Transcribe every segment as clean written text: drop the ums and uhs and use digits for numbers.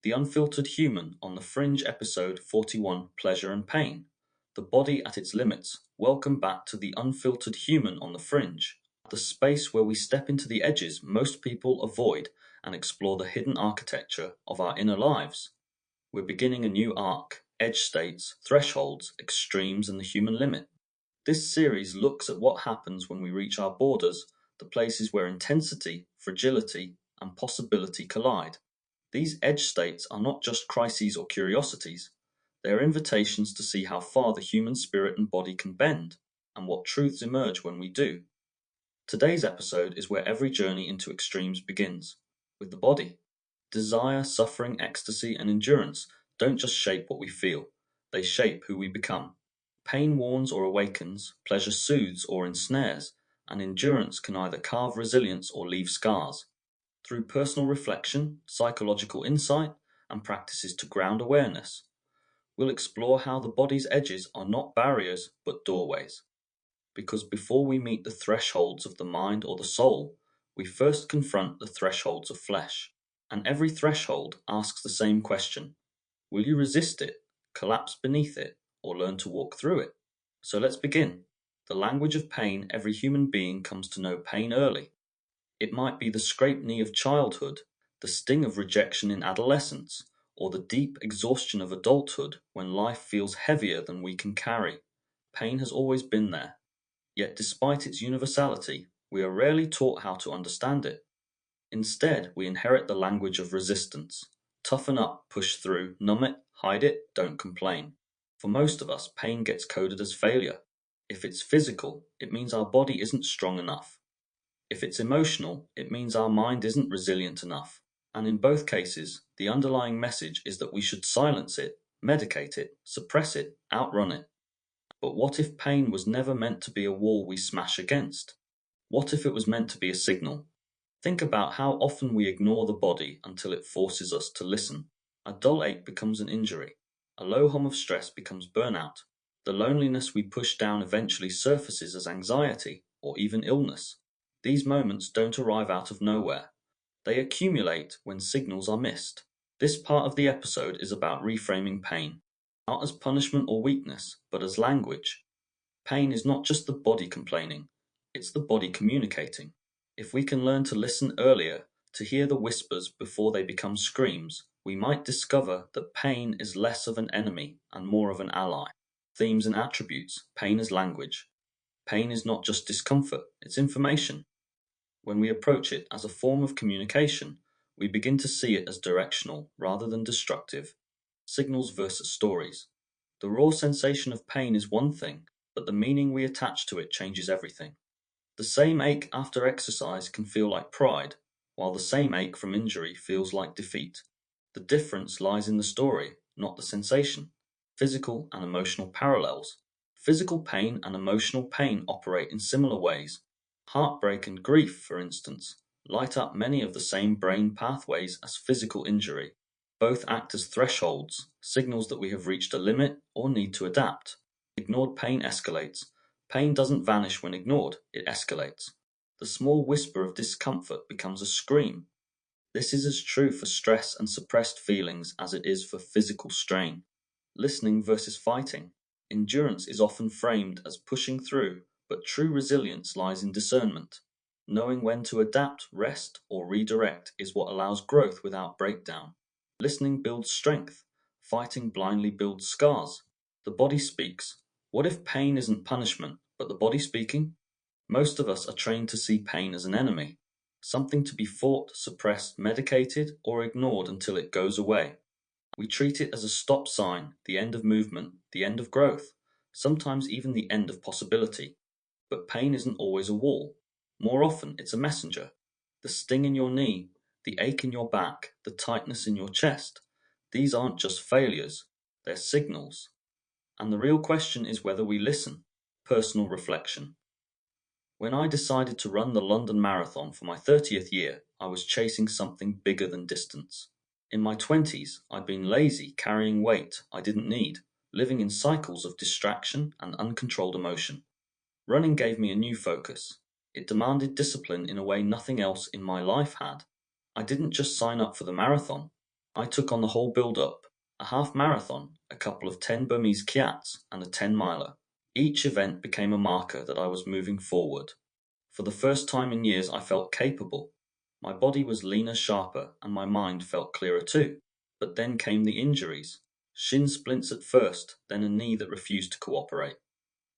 The Unfiltered Human on the Fringe episode 41 Pleasure and Pain. The body at its limits. Welcome back to the Unfiltered Human on the Fringe, the space where we step into the edges most people avoid and explore the hidden architecture of our inner lives. We're beginning a new arc, edge states, thresholds, extremes, and the human limit. This series looks at what happens when we reach our borders, the places where intensity, fragility, and possibility collide. These edge states are not just crises or curiosities, they are invitations to see how far the human spirit and body can bend, and what truths emerge when we do. Today's episode is where every journey into extremes begins, with the body. Desire, suffering, ecstasy, and endurance don't just shape what we feel, they shape who we become. Pain warns or awakens, pleasure soothes or ensnares, and endurance can either carve resilience or leave scars. Through personal reflection, psychological insight, and practices to ground awareness, we'll explore how the body's edges are not barriers but doorways. Because before we meet the thresholds of the mind or the soul, we first confront the thresholds of flesh. And every threshold asks the same question: will you resist it, collapse beneath it, or learn to walk through it? So let's begin. The language of pain. Every human being comes to know pain early. It might be the scraped knee of childhood, the sting of rejection in adolescence, or the deep exhaustion of adulthood when life feels heavier than we can carry. Pain has always been there. Yet despite its universality, we are rarely taught how to understand it. Instead, we inherit the language of resistance. Toughen up, push through, numb it, hide it, don't complain. For most of us, pain gets coded as failure. If it's physical, it means our body isn't strong enough. If it's emotional, it means our mind isn't resilient enough. And in both cases, the underlying message is that we should silence it, medicate it, suppress it, outrun it. But what if pain was never meant to be a wall we smash against? What if it was meant to be a signal? Think about how often we ignore the body until it forces us to listen. A dull ache becomes an injury. A low hum of stress becomes burnout. The loneliness we push down eventually surfaces as anxiety or even illness. These moments don't arrive out of nowhere. They accumulate when signals are missed. This part of the episode is about reframing pain, not as punishment or weakness, but as language. Pain is not just the body complaining, it's the body communicating. If we can learn to listen earlier, to hear the whispers before they become screams, we might discover that pain is less of an enemy and more of an ally. Themes and attributes. Pain as language. Pain is not just discomfort, it's information. When we approach it as a form of communication, we begin to see it as directional rather than destructive. Signals versus stories. The raw sensation of pain is one thing, but the meaning we attach to it changes everything. The same ache after exercise can feel like pride, while the same ache from injury feels like defeat. The difference lies in the story, not the sensation. Physical and emotional parallels. Physical pain and emotional pain operate in similar ways. Heartbreak and grief, for instance, light up many of the same brain pathways as physical injury. Both act as thresholds, signals that we have reached a limit or need to adapt. Ignored pain escalates. Pain doesn't vanish when ignored, it escalates. The small whisper of discomfort becomes a scream. This is as true for stress and suppressed feelings as it is for physical strain. Listening versus fighting. Endurance is often framed as pushing through, but true resilience lies in discernment. Knowing when to adapt, rest, or redirect is what allows growth without breakdown. Listening builds strength. Fighting blindly builds scars. The body speaks. What if pain isn't punishment, but the body speaking? Most of us are trained to see pain as an enemy, something to be fought, suppressed, medicated, or ignored until it goes away. We treat it as a stop sign, the end of movement, the end of growth, sometimes even the end of possibility. But pain isn't always a wall. More often, it's a messenger. The sting in your knee, the ache in your back, the tightness in your chest. These aren't just failures, they're signals. And the real question is whether we listen. Personal reflection. When I decided to run the London Marathon for my 30th year, I was chasing something bigger than distance. In my 20s, I'd been lazy, carrying weight I didn't need, living in cycles of distraction and uncontrolled emotion. Running gave me a new focus. It demanded discipline in a way nothing else in my life had. I didn't just sign up for the marathon. I took on the whole build-up, a half marathon, a couple of 10 Burmese kiats, and a 10-miler. Each event became a marker that I was moving forward. For the first time in years I felt capable. My body was leaner, sharper, and my mind felt clearer too. But then came the injuries. Shin splints at first, then a knee that refused to cooperate.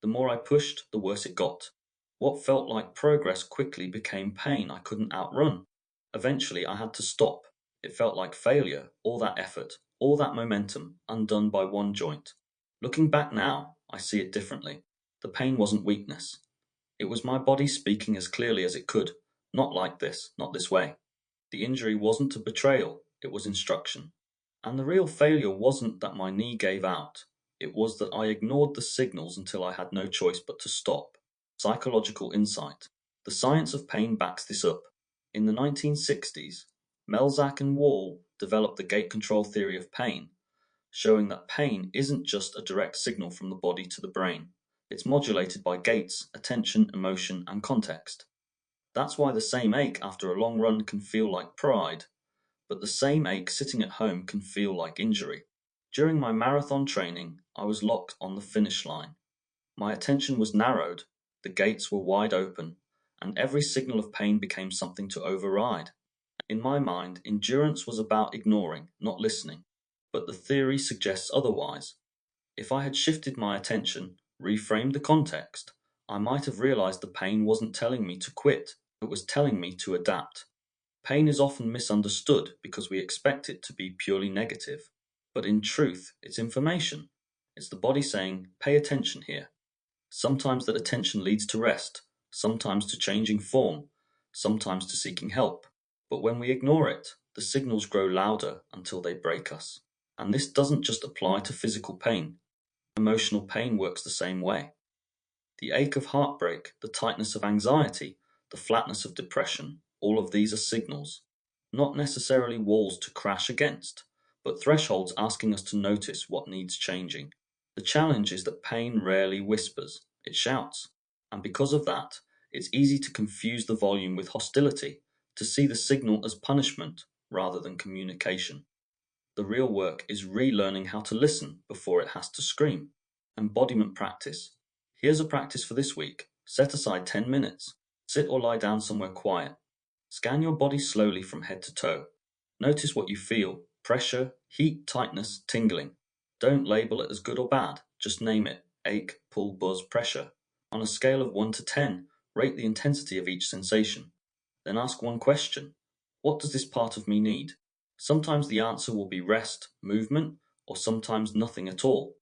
The more I pushed, the worse it got. What felt like progress quickly became pain I couldn't outrun. Eventually I had to stop. It felt like failure, all that effort, all that momentum, undone by one joint. Looking back now, I see it differently. The pain wasn't weakness. It was my body speaking as clearly as it could. Not like this, not this way. The injury wasn't a betrayal, it was instruction. And the real failure wasn't that my knee gave out. It was that I ignored the signals until I had no choice but to stop. Psychological insight. The science of pain backs this up. In the 1960s, Melzack and Wall developed the gate control theory of pain, showing that pain isn't just a direct signal from the body to the brain. It's modulated by gates, attention, emotion, and context. That's why the same ache after a long run can feel like pride, but the same ache sitting at home can feel like injury. During my marathon training, I was locked on the finish line. My attention was narrowed, the gates were wide open, and every signal of pain became something to override. In my mind, endurance was about ignoring, not listening, but the theory suggests otherwise. If I had shifted my attention, reframed the context, I might have realized the pain wasn't telling me to quit, it was telling me to adapt. Pain is often misunderstood because we expect it to be purely negative. But in truth, it's information. It's the body saying, pay attention here. Sometimes that attention leads to rest, sometimes to changing form, sometimes to seeking help. But when we ignore it, the signals grow louder until they break us. And this doesn't just apply to physical pain. Emotional pain works the same way. The ache of heartbreak, the tightness of anxiety, the flatness of depression, all of these are signals. Not necessarily walls to crash against, but thresholds asking us to notice what needs changing. The challenge is that pain rarely whispers, it shouts. And because of that, it's easy to confuse the volume with hostility, to see the signal as punishment rather than communication. The real work is relearning how to listen before it has to scream. Embodiment practice. Here's a practice for this week. Set aside 10 minutes. Sit or lie down somewhere quiet. Scan your body slowly from head to toe. Notice what you feel: pressure, heat, tightness, tingling. Don't label it as good or bad, just name it: ache, pull, buzz, pressure. On a scale of 1 to 10, rate the intensity of each sensation. Then ask one question: what does this part of me need? Sometimes the answer will be rest, movement, or sometimes nothing at all.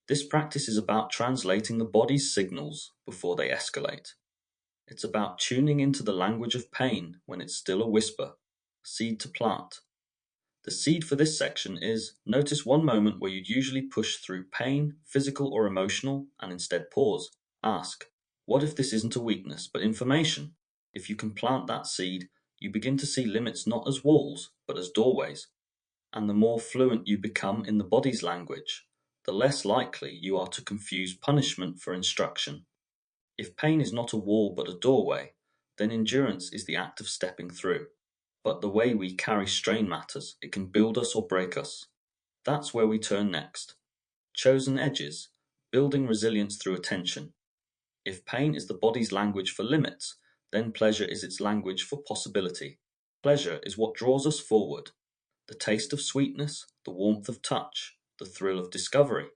This practice is about translating the body's signals before they escalate. It's about tuning into the language of pain when it's still a whisper. Seed to plant. The seed for this section is: notice one moment where you'd usually push through pain, physical or emotional, and instead pause. Ask, what if this isn't a weakness but information? If you can plant that seed, you begin to see limits not as walls, but as doorways. And the more fluent you become in the body's language, the less likely you are to confuse punishment for instruction. If pain is not a wall but a doorway, then endurance is the act of stepping through. But the way we carry strain matters. It can build us or break us. That's where we turn next. Chosen edges, building resilience through attention. If pain is the body's language for limits, then pleasure is its language for possibility. Pleasure is what draws us forward. The taste of sweetness, the warmth of touch, the thrill of discovery.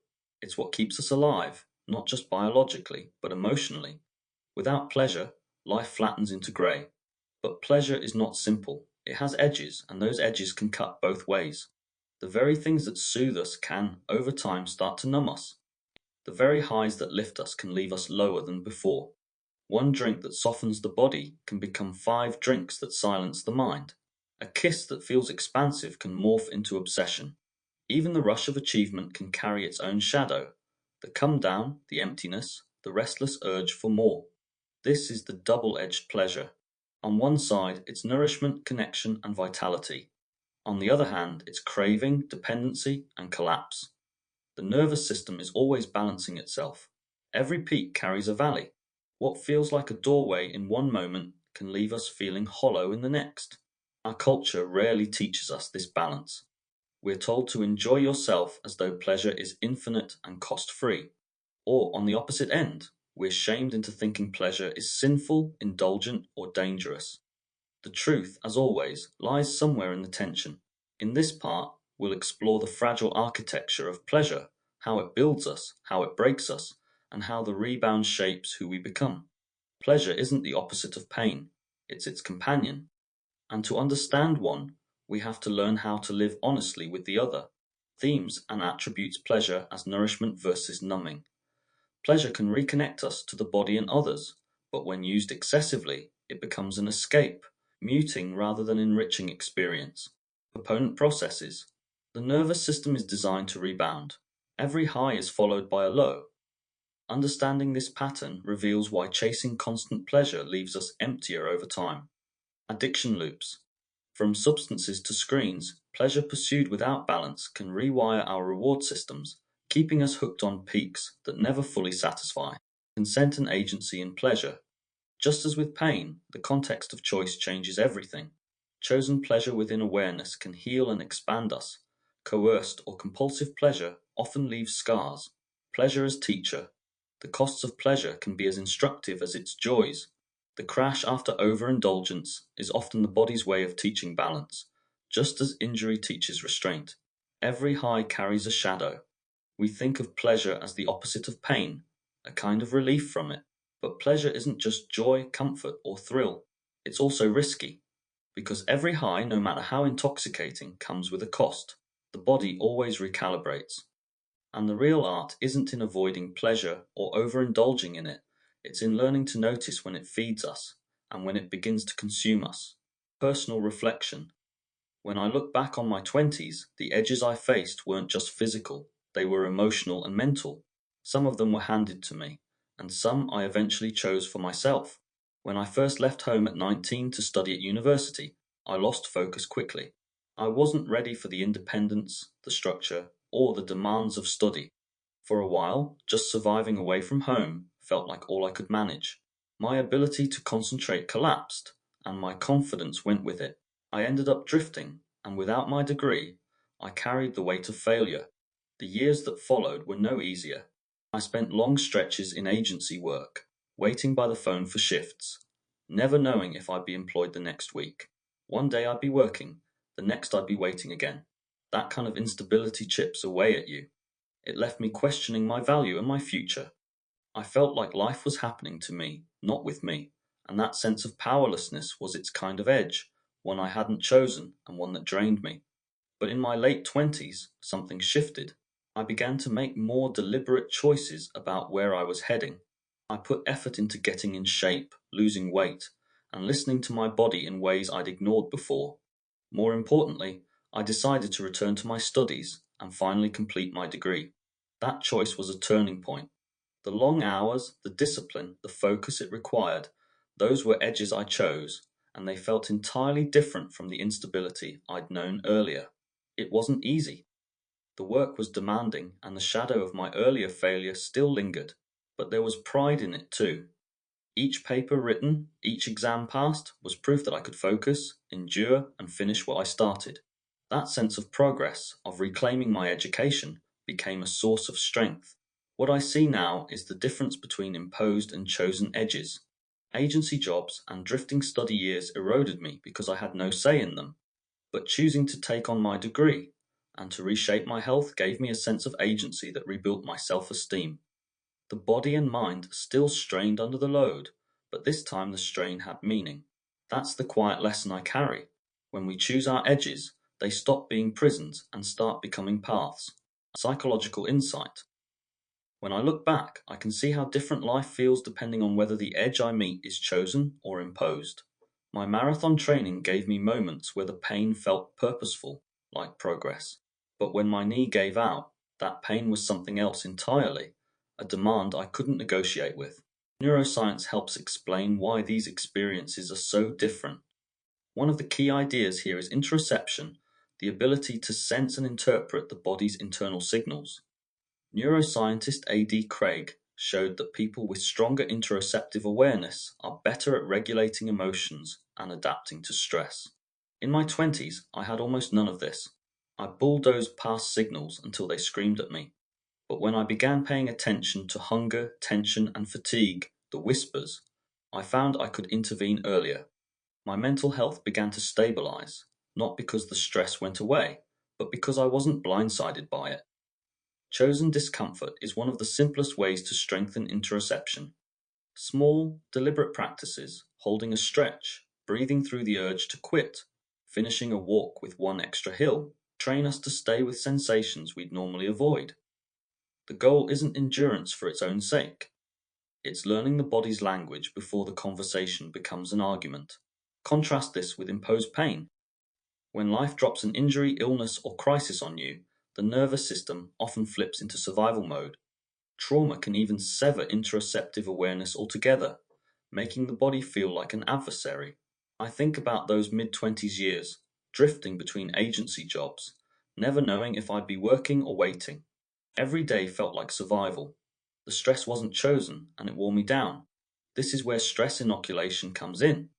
It's what keeps us alive, not just biologically, but emotionally. Without pleasure, life flattens into grey. But pleasure is not simple. It has edges, and those edges can cut both ways. The very things that soothe us can, over time, start to numb us. The very highs that lift us can leave us lower than before. One drink that softens the body can become 5 drinks that silence the mind. A kiss that feels expansive can morph into obsession. Even the rush of achievement can carry its own shadow. The come down, the emptiness, the restless urge for more. This is the double-edged pleasure. On one side, it's nourishment, connection, and vitality. On the other hand, it's craving, dependency, and collapse. The nervous system is always balancing itself. Every peak carries a valley. What feels like a doorway in one moment can leave us feeling hollow in the next. Our culture rarely teaches us this balance. We're told to enjoy yourself as though pleasure is infinite and cost-free. Or, on the opposite end, we're shamed into thinking pleasure is sinful, indulgent, or dangerous. The truth, as always, lies somewhere in the tension. In this part, we'll explore the fragile architecture of pleasure, how it builds us, how it breaks us, and how the rebound shapes who we become. Pleasure isn't the opposite of pain, it's its companion. And to understand one, we have to learn how to live honestly with the other. Themes and attributes pleasure as nourishment versus numbing. Pleasure can reconnect us to the body and others, but when used excessively, it becomes an escape, muting rather than enriching experience. Component processes. The nervous system is designed to rebound. Every high is followed by a low. Understanding this pattern reveals why chasing constant pleasure leaves us emptier over time. Addiction loops. From substances to screens, pleasure pursued without balance can rewire our reward systems, keeping us hooked on peaks that never fully satisfy. Consent and agency in pleasure. Just as with pain, the context of choice changes everything. Chosen pleasure within awareness can heal and expand us. Coerced or compulsive pleasure often leaves scars. Pleasure as teacher. The costs of pleasure can be as instructive as its joys. The crash after overindulgence is often the body's way of teaching balance, just as injury teaches restraint. Every high carries a shadow. We think of pleasure as the opposite of pain, a kind of relief from it. But pleasure isn't just joy, comfort, or thrill. It's also risky, because every high, no matter how intoxicating, comes with a cost. The body always recalibrates. And the real art isn't in avoiding pleasure or overindulging in it. It's in learning to notice when it feeds us and when it begins to consume us. Personal reflection. When I look back on my 20s, the edges I faced weren't just physical, they were emotional and mental. Some of them were handed to me, and some I eventually chose for myself. When I first left home at 19 to study at university, I lost focus quickly. I wasn't ready for the independence, the structure, or the demands of study. For a while, just surviving away from home felt like all I could manage. My ability to concentrate collapsed, and my confidence went with it. I ended up drifting, and without my degree, I carried the weight of failure. The years that followed were no easier. I spent long stretches in agency work, waiting by the phone for shifts, never knowing if I'd be employed the next week. One day I'd be working, the next I'd be waiting again. That kind of instability chips away at you. It left me questioning my value and my future. I felt like life was happening to me, not with me, and that sense of powerlessness was its kind of edge, one I hadn't chosen and one that drained me. But in my late 20s, something shifted. I began to make more deliberate choices about where I was heading. I put effort into getting in shape, losing weight, and listening to my body in ways I'd ignored before. More importantly, I decided to return to my studies and finally complete my degree. That choice was a turning point. The long hours, the discipline, the focus it required, those were edges I chose, and they felt entirely different from the instability I'd known earlier. It wasn't easy. The work was demanding, and the shadow of my earlier failure still lingered, but there was pride in it too. Each paper written, each exam passed, was proof that I could focus, endure, and finish what I started. That sense of progress, of reclaiming my education, became a source of strength. What I see now is the difference between imposed and chosen edges. Agency jobs and drifting study years eroded me because I had no say in them, but choosing to take on my degree and to reshape my health gave me a sense of agency that rebuilt my self-esteem. The body and mind still strained under the load, but this time the strain had meaning. That's the quiet lesson I carry. When we choose our edges, they stop being prisons and start becoming paths. Psychological insight. When I look back, I can see how different life feels depending on whether the edge I meet is chosen or imposed. My marathon training gave me moments where the pain felt purposeful, like progress. But when my knee gave out, that pain was something else entirely, a demand I couldn't negotiate with. Neuroscience helps explain why these experiences are so different. One of the key ideas here is interoception, the ability to sense and interpret the body's internal signals. Neuroscientist A.D. Craig showed that people with stronger interoceptive awareness are better at regulating emotions and adapting to stress. In my 20s, I had almost none of this. I bulldozed past signals until they screamed at me. But when I began paying attention to hunger, tension, and fatigue, the whispers, I found I could intervene earlier. My mental health began to stabilize, not because the stress went away, but because I wasn't blindsided by it. Chosen discomfort is one of the simplest ways to strengthen interoception. Small, deliberate practices, holding a stretch, breathing through the urge to quit, finishing a walk with one extra hill, train us to stay with sensations we'd normally avoid. The goal isn't endurance for its own sake. It's learning the body's language before the conversation becomes an argument. Contrast this with imposed pain. When life drops an injury, illness, or crisis on you, the nervous system often flips into survival mode. Trauma can even sever interoceptive awareness altogether, making the body feel like an adversary. I think about those mid-20s years, drifting between agency jobs, never knowing if I'd be working or waiting. Every day felt like survival. The stress wasn't chosen, and it wore me down. This is where stress inoculation comes in.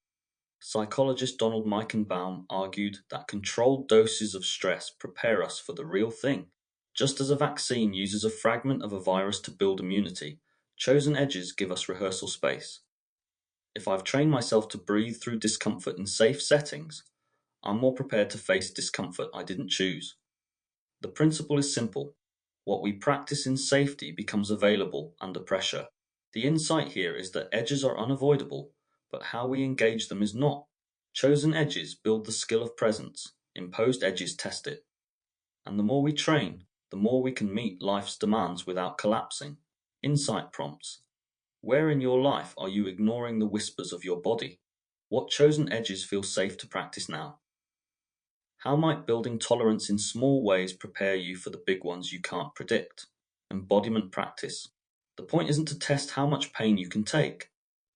Psychologist Donald Meichenbaum argued that controlled doses of stress prepare us for the real thing. Just as a vaccine uses a fragment of a virus to build immunity, chosen edges give us rehearsal space. If I've trained myself to breathe through discomfort in safe settings, I'm more prepared to face discomfort I didn't choose. The principle is simple. What we practice in safety becomes available under pressure. The insight here is that edges are unavoidable, but how we engage them is not. Chosen edges build the skill of presence, imposed edges test it. And the more we train, the more we can meet life's demands without collapsing. Insight prompts. Where in your life are you ignoring the whispers of your body? What chosen edges feel safe to practice now? How might building tolerance in small ways prepare you for the big ones you can't predict? Embodiment practice. The point isn't to test how much pain you can take.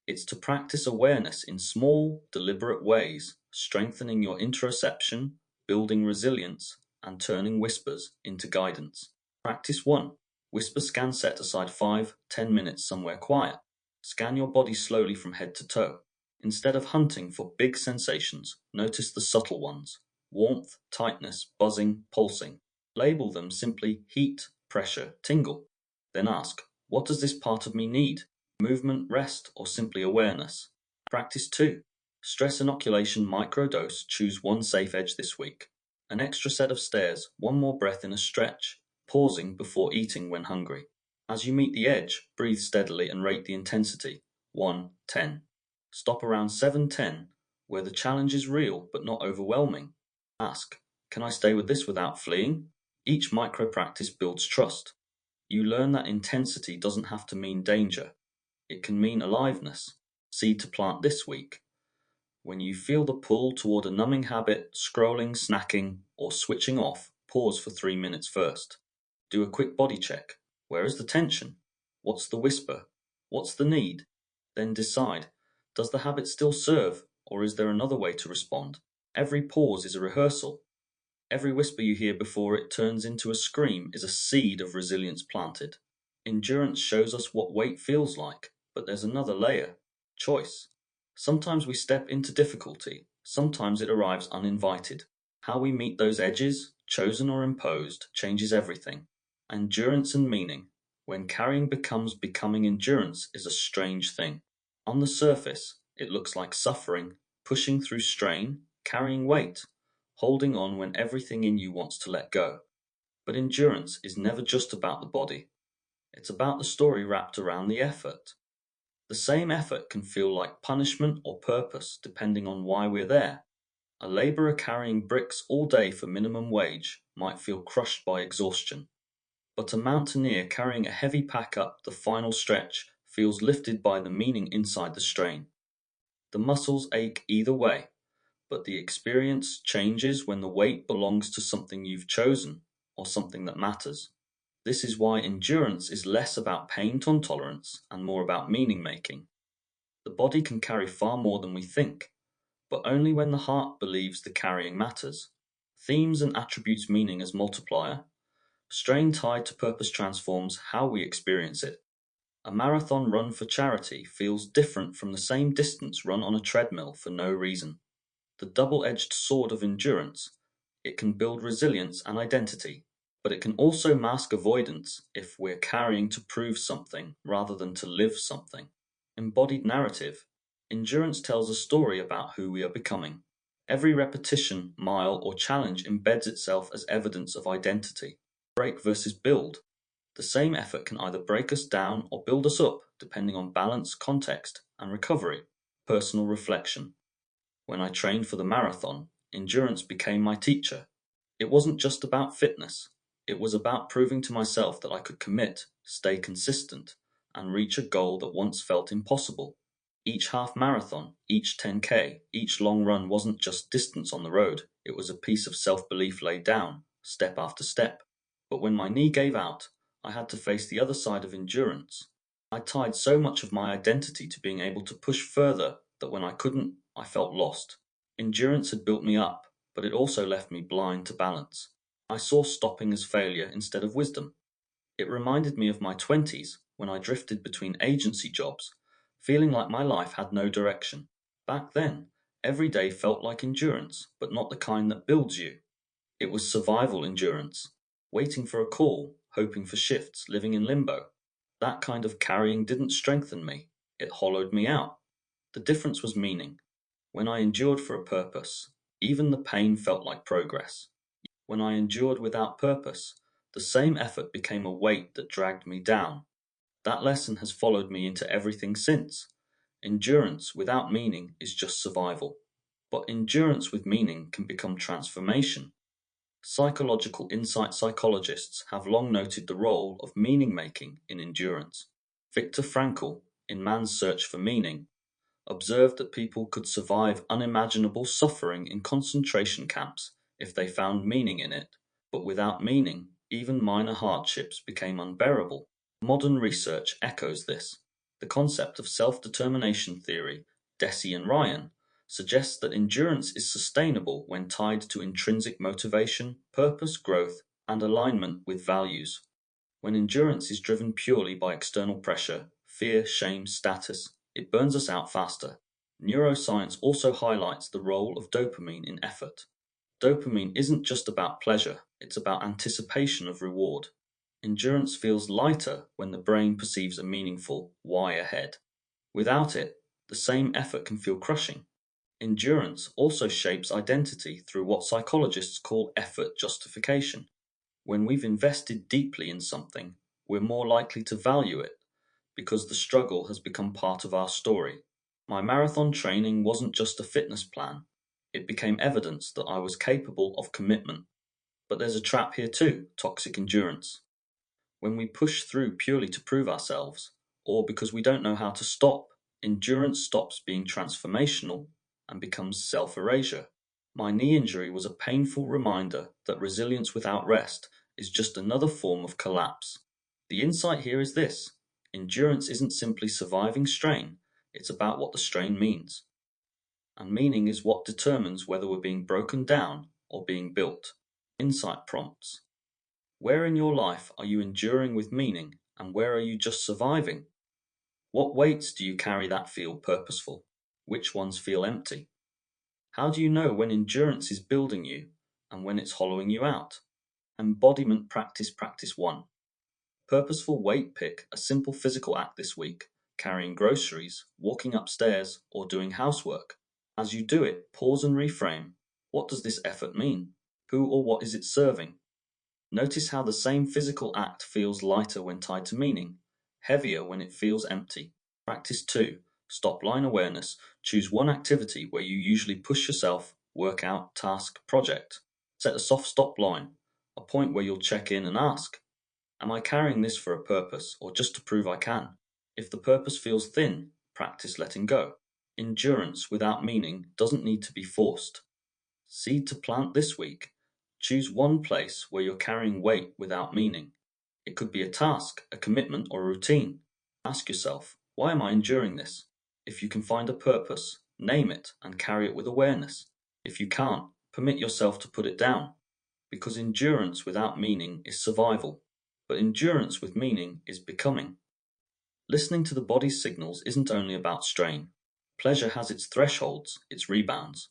It's to practice awareness in small, deliberate ways, strengthening your interoception, building resilience, and turning whispers into guidance. Practice 1. Whisper scan set aside 5-10 minutes somewhere quiet. Scan your body slowly from head to toe. Instead of hunting for big sensations, notice the subtle ones. Warmth, tightness, buzzing, pulsing. Label them simply heat, pressure, tingle. Then ask, what does this part of me need? Movement, rest, or simply awareness? Practice 2. Stress inoculation microdose. Choose one safe edge this week. An extra set of stairs, one more breath in a stretch, pausing before eating when hungry. As you meet the edge, breathe steadily and rate the intensity. 1-10. Stop around 7-10, where the challenge is real but not overwhelming. Ask, can I stay with this without fleeing? Each micro practice builds trust. You learn that intensity doesn't have to mean danger. It can mean aliveness. Seed to plant this week. When you feel the pull toward a numbing habit, scrolling, snacking, or switching off, pause for 3 minutes first. Do a quick body check. Where is the tension? What's the whisper? What's the need? Then decide, does the habit still serve, or is there another way to respond? Every pause is a rehearsal. Every whisper you hear before it turns into a scream is a seed of resilience planted. Endurance shows us what wait feels like, but there's another layer: choice. Sometimes we step into difficulty, sometimes it arrives uninvited. How we meet those edges, chosen or imposed, changes everything. Endurance and meaning. When carrying becomes becoming endurance is a strange thing. On the surface, it looks like suffering, pushing through strain, carrying weight, holding on when everything in you wants to let go. But endurance is never just about the body. It's about the story wrapped around the effort. The same effort can feel like punishment or purpose depending on why we're there. A labourer carrying bricks all day for minimum wage might feel crushed by exhaustion. But a mountaineer carrying a heavy pack up the final stretch feels lifted by the meaning inside the strain. The muscles ache either way, but the experience changes when the weight belongs to something you've chosen or something that matters. This is why endurance is less about pain tolerance and more about meaning making. The body can carry far more than we think, but only when the heart believes the carrying matters. Themes and attributes meaning as multiplier. Strain tied to purpose transforms how we experience it. A marathon run for charity feels different from the same distance run on a treadmill for no reason. The double-edged sword of endurance. It can build resilience and identity, but it can also mask avoidance if we're carrying to prove something rather than to live something. Embodied narrative. Endurance tells a story about who we are becoming. Every repetition, mile, or challenge embeds itself as evidence of identity. Break versus build. The same effort can either break us down or build us up, depending on balance, context, and recovery. Personal reflection. When I trained for the marathon, endurance became my teacher. It wasn't just about fitness, it was about proving to myself that I could commit, stay consistent, and reach a goal that once felt impossible. Each half marathon, each 10K, each long run wasn't just distance on the road, it was a piece of self belief laid down, step after step. But when my knee gave out, I had to face the other side of endurance. I tied so much of my identity to being able to push further that when I couldn't, I felt lost. Endurance had built me up, but it also left me blind to balance. I saw stopping as failure instead of wisdom. It reminded me of my 20s when I drifted between agency jobs, feeling like my life had no direction. Back then, every day felt like endurance, but not the kind that builds you. It was survival endurance, waiting for a call, hoping for shifts, living in limbo. That kind of carrying didn't strengthen me, it hollowed me out. The difference was meaning. When I endured for a purpose, even the pain felt like progress. When I endured without purpose, the same effort became a weight that dragged me down. That lesson has followed me into everything since. Endurance without meaning is just survival. But endurance with meaning can become transformation. Psychological insight psychologists have long noted the role of meaning making in endurance. Viktor Frankl, in Man's Search for Meaning, observed that people could survive unimaginable suffering in concentration camps if they found meaning in it, but without meaning, even minor hardships became unbearable. Modern research echoes this. The concept of self-determination theory, Deci and Ryan, suggests that endurance is sustainable when tied to intrinsic motivation, purpose, growth, and alignment with values. When endurance is driven purely by external pressure, fear, shame, status, it burns us out faster. Neuroscience also highlights the role of dopamine in effort. Dopamine isn't just about pleasure, it's about anticipation of reward. Endurance feels lighter when the brain perceives a meaningful why ahead. Without it, the same effort can feel crushing. Endurance also shapes identity through what psychologists call effort justification. When we've invested deeply in something, we're more likely to value it because the struggle has become part of our story. My marathon training wasn't just a fitness plan, it became evidence that I was capable of commitment. But there's a trap here too: toxic endurance. When we push through purely to prove ourselves, or because we don't know how to stop, endurance stops being transformational and becomes self erasure. My knee injury was a painful reminder that resilience without rest is just another form of collapse. The insight here is this: endurance isn't simply surviving strain, it's about what the strain means. And meaning is what determines whether we're being broken down or being built. Insight prompts. Where in your life are you enduring with meaning, and where are you just surviving? What weights do you carry that feel purposeful? Which ones feel empty? How do you know when endurance is building you and when it's hollowing you out? Embodiment practice 1. Purposeful weight pick a simple physical act this week, carrying groceries, walking upstairs, or doing housework. As you do it, pause and reframe. What does this effort mean? Who or what is it serving? Notice how the same physical act feels lighter when tied to meaning, heavier when it feels empty. Practice 2. Stop line awareness. Choose one activity where you usually push yourself: workout, task, project. Set a soft stop line, a point where you'll check in and ask, am I carrying this for a purpose or just to prove I can? If the purpose feels thin, practice letting go. Endurance without meaning doesn't need to be forced. Seed to plant this week. Choose one place where you're carrying weight without meaning. It could be a task, a commitment, or a routine. Ask yourself, why am I enduring this? If you can find a purpose, name it and carry it with awareness. If you can't, permit yourself to put it down. Because endurance without meaning is survival, but endurance with meaning is becoming. Listening to the body's signals isn't only about strain. Pleasure has its thresholds, its rebounds.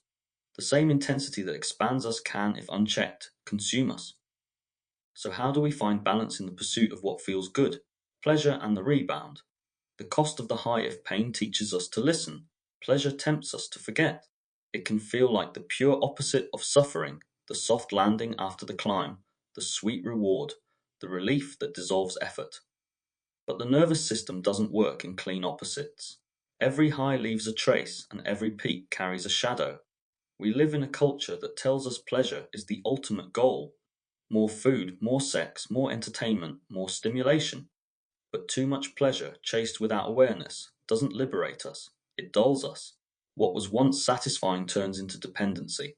The same intensity that expands us can, if unchecked, consume us. So how do we find balance in the pursuit of what feels good, pleasure and the rebound? The cost of the high if pain teaches us to listen, pleasure tempts us to forget. It can feel like the pure opposite of suffering, the soft landing after the climb, the sweet reward, the relief that dissolves effort. But the nervous system doesn't work in clean opposites. Every high leaves a trace and every peak carries a shadow. We live in a culture that tells us pleasure is the ultimate goal. More food, more sex, more entertainment, more stimulation. But too much pleasure, chased without awareness, doesn't liberate us, it dulls us. What was once satisfying turns into dependency.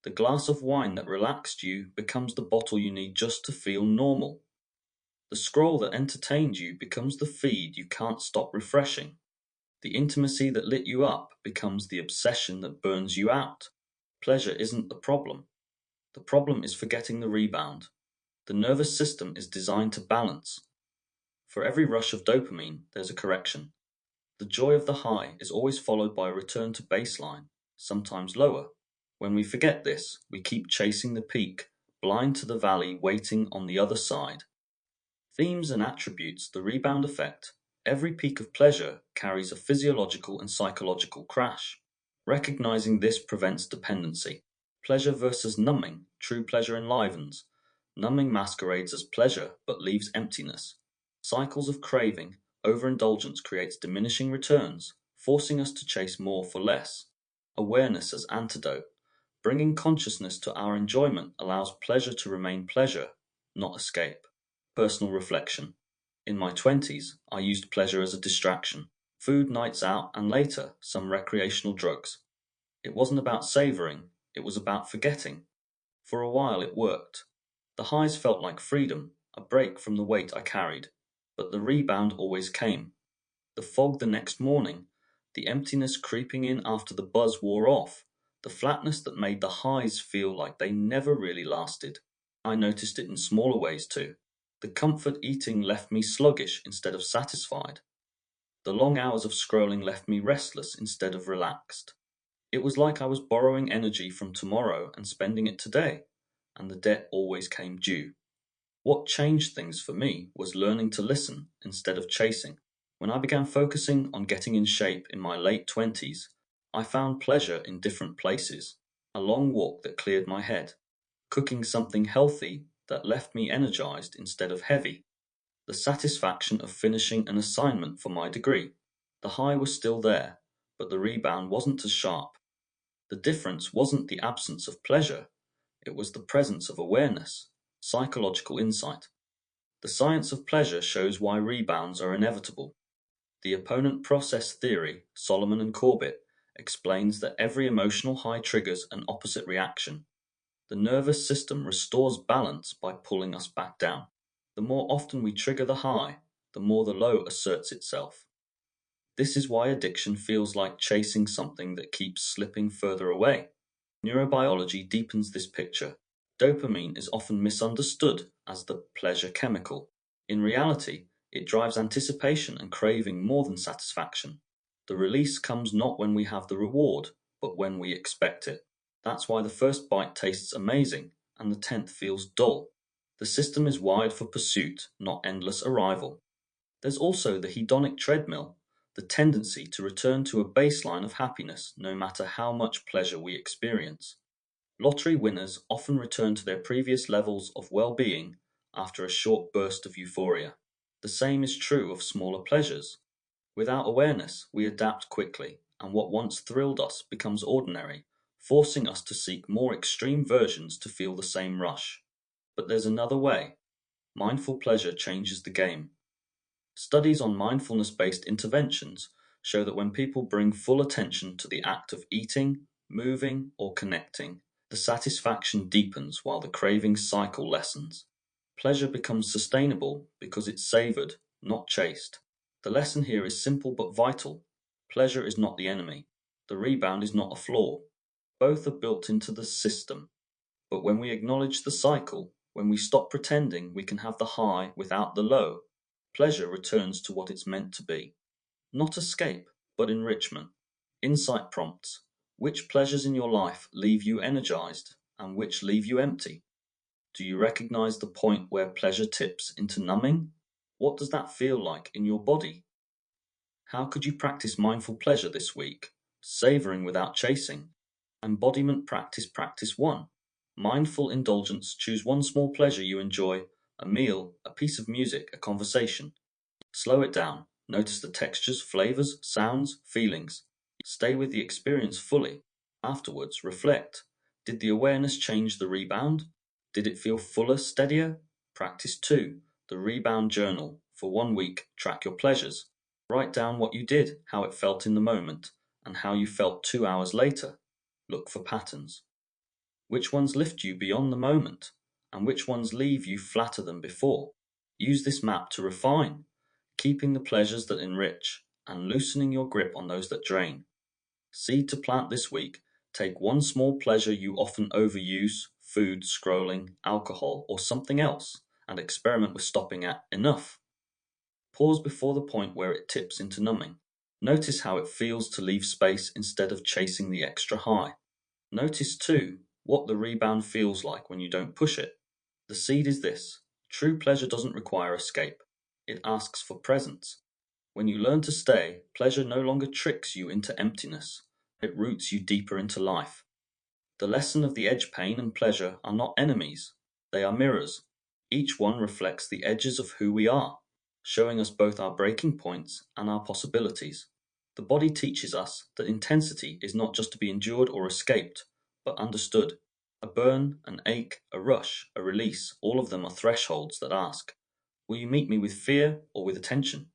The glass of wine that relaxed you becomes the bottle you need just to feel normal. The scroll that entertained you becomes the feed you can't stop refreshing. The intimacy that lit you up becomes the obsession that burns you out. Pleasure isn't the problem. The problem is forgetting the rebound. The nervous system is designed to balance. For every rush of dopamine, there's a correction. The joy of the high is always followed by a return to baseline, sometimes lower. When we forget this, we keep chasing the peak, blind to the valley waiting on the other side. Themes and attributes, the rebound effect. Every peak of pleasure carries a physiological and psychological crash. Recognizing this prevents dependency. Pleasure versus numbing. True pleasure enlivens. Numbing masquerades as pleasure but leaves emptiness. Cycles of craving, overindulgence creates diminishing returns, forcing us to chase more for less. Awareness as antidote. Bringing consciousness to our enjoyment allows pleasure to remain pleasure, not escape. Personal reflection. In my 20s, I used pleasure as a distraction. Food, nights out, and later, some recreational drugs. It wasn't about savoring, it was about forgetting. For a while it worked. The highs felt like freedom, a break from the weight I carried. But the rebound always came. The fog the next morning, the emptiness creeping in after the buzz wore off, the flatness that made the highs feel like they never really lasted. I noticed it in smaller ways too. The comfort eating left me sluggish instead of satisfied. The long hours of scrolling left me restless instead of relaxed. It was like I was borrowing energy from tomorrow and spending it today, and the debt always came due. What changed things for me was learning to listen instead of chasing. When I began focusing on getting in shape in my late 20s, I found pleasure in different places. A long walk that cleared my head, cooking something healthy that left me energized instead of heavy, the satisfaction of finishing an assignment for my degree. The high was still there, but the rebound wasn't as sharp. The difference wasn't the absence of pleasure, it was the presence of awareness, psychological insight. The science of pleasure shows why rebounds are inevitable. The opponent process theory, Solomon and Corbett, explains that every emotional high triggers an opposite reaction. The nervous system restores balance by pulling us back down. The more often we trigger the high, the more the low asserts itself. This is why addiction feels like chasing something that keeps slipping further away. Neurobiology deepens this picture. Dopamine is often misunderstood as the pleasure chemical. In reality, it drives anticipation and craving more than satisfaction. The release comes not when we have the reward, but when we expect it. That's why the first bite tastes amazing and the 10th feels dull. The system is wired for pursuit, not endless arrival. There's also the hedonic treadmill, the tendency to return to a baseline of happiness no matter how much pleasure we experience. Lottery winners often return to their previous levels of well-being after a short burst of euphoria. The same is true of smaller pleasures. Without awareness, we adapt quickly, and what once thrilled us becomes ordinary, forcing us to seek more extreme versions to feel the same rush. But there's another way. Mindful pleasure changes the game. Studies on mindfulness-based interventions show that when people bring full attention to the act of eating, moving, or connecting, the satisfaction deepens while the craving cycle lessens. Pleasure becomes sustainable because it's savored, not chased. The lesson here is simple but vital. Pleasure is not the enemy. The rebound is not a flaw. Both are built into the system. But when we acknowledge the cycle, when we stop pretending we can have the high without the low, pleasure returns to what it's meant to be. Not escape, but enrichment. Insight prompts. Which pleasures in your life leave you energized and which leave you empty? Do you recognize the point where pleasure tips into numbing? What does that feel like in your body? How could you practice mindful pleasure this week? Savoring without chasing. Embodiment practice 1. Mindful indulgence. Choose one small pleasure you enjoy, a meal, a piece of music, a conversation. Slow it down. Notice the textures, flavors, sounds, feelings. Stay with the experience fully. Afterwards, reflect. Did the awareness change the rebound? Did it feel fuller, steadier? Practice 2. The rebound journal. For 1 week, track your pleasures. Write down what you did, how it felt in the moment, and how you felt 2 hours later. Look for patterns. Which ones lift you beyond the moment, and which ones leave you flatter than before? Use this map to refine, keeping the pleasures that enrich and loosening your grip on those that drain. Seed to plant this week. Take one small pleasure you often overuse, food, scrolling, alcohol, or something else, and experiment with stopping at enough. Pause before the point where it tips into numbing. Notice how it feels to leave space instead of chasing the extra high. Notice too what the rebound feels like when you don't push it. The seed is this: true pleasure doesn't require escape, it asks for presence. When you learn to stay, pleasure no longer tricks you into emptiness, it roots you deeper into life. The lesson of the edge pain and pleasure are not enemies, they are mirrors. Each one reflects the edges of who we are, showing us both our breaking points and our possibilities. The body teaches us that intensity is not just to be endured or escaped, but understood. A burn, an ache, a rush, a release, all of them are thresholds that ask, will you meet me with fear or with attention?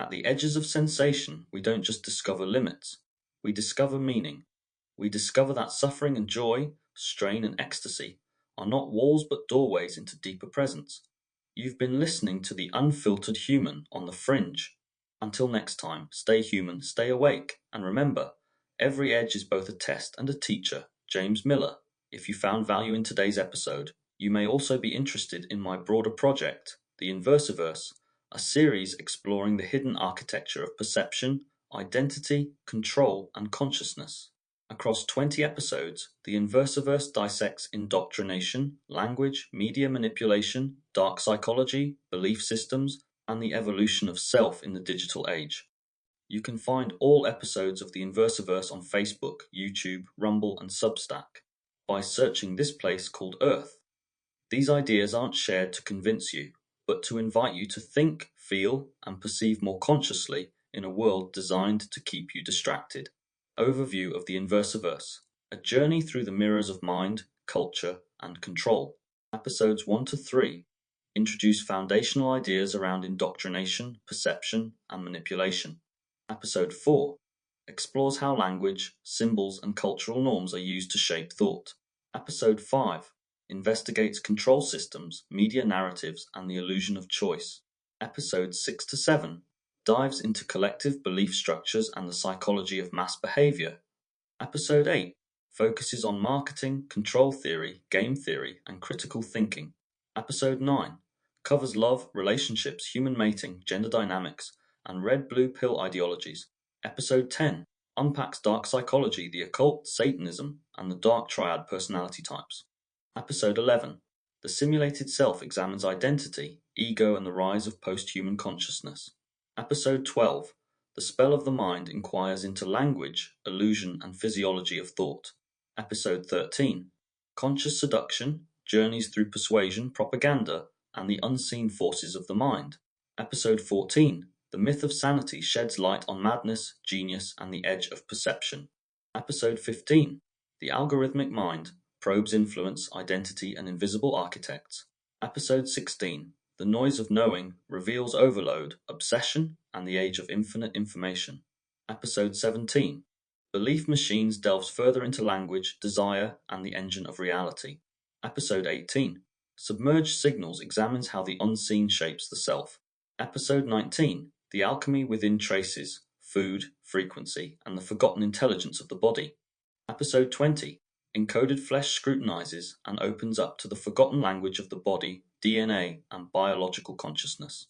At the edges of sensation, we don't just discover limits, we discover meaning. We discover that suffering and joy, strain and ecstasy, are not walls but doorways into deeper presence. You've been listening to the Unfiltered Human on the Fringe. Until next time, stay human, stay awake, and remember, every edge is both a test and a teacher. James Miller. If you found value in today's episode, you may also be interested in my broader project, the Inversiverse, a series exploring the hidden architecture of perception, identity, control, and consciousness. Across 20 episodes, the Inversiverse dissects indoctrination, language, media manipulation, dark psychology, belief systems, and the evolution of self in the digital age. You can find all episodes of the Inversiverse on Facebook, YouTube, Rumble, and Substack by searching this place called Earth. These ideas aren't shared to convince you, but to invite you to think, feel, and perceive more consciously in a world designed to keep you distracted. Overview of the Inversiverse, a journey through the mirrors of mind, culture, and control. Episodes 1 to 3 introduce foundational ideas around indoctrination, perception, and manipulation. Episode 4 explores how language, symbols, and cultural norms are used to shape thought. Episode 5 investigates control systems, media narratives, and the illusion of choice. Episodes 6 to 7 dives into collective belief structures and the psychology of mass behaviour. Episode 8 focuses on marketing, control theory, game theory, and critical thinking. Episode 9 covers love, relationships, human mating, gender dynamics, and red-blue pill ideologies. Episode 10 unpacks dark psychology, the occult, Satanism, and the dark triad personality types. Episode 11 The Simulated Self examines identity, ego, and the rise of post-human consciousness. Episode 12 The Spell of the Mind inquires into language, illusion, and physiology of thought. Episode 13 Conscious Seduction, Journeys Through Persuasion, Propaganda, and the Unseen Forces of the Mind. Episode 14 The Myth of Sanity sheds light on madness, genius, and the edge of perception. Episode 15 The Algorithmic Mind probes influence, identity, and invisible architects. Episode 16 The Noise of Knowing reveals overload, obsession, and the age of infinite information. Episode 17 Belief Machines delves further into language, desire, and the engine of reality. Episode 18 Submerged Signals examines how the unseen shapes the self. Episode 19 The Alchemy Within Traces, Food, Frequency, and the Forgotten Intelligence of the Body. Episode 20 Encoded Flesh scrutinizes and opens up to the forgotten language of the body, DNA, and biological consciousness.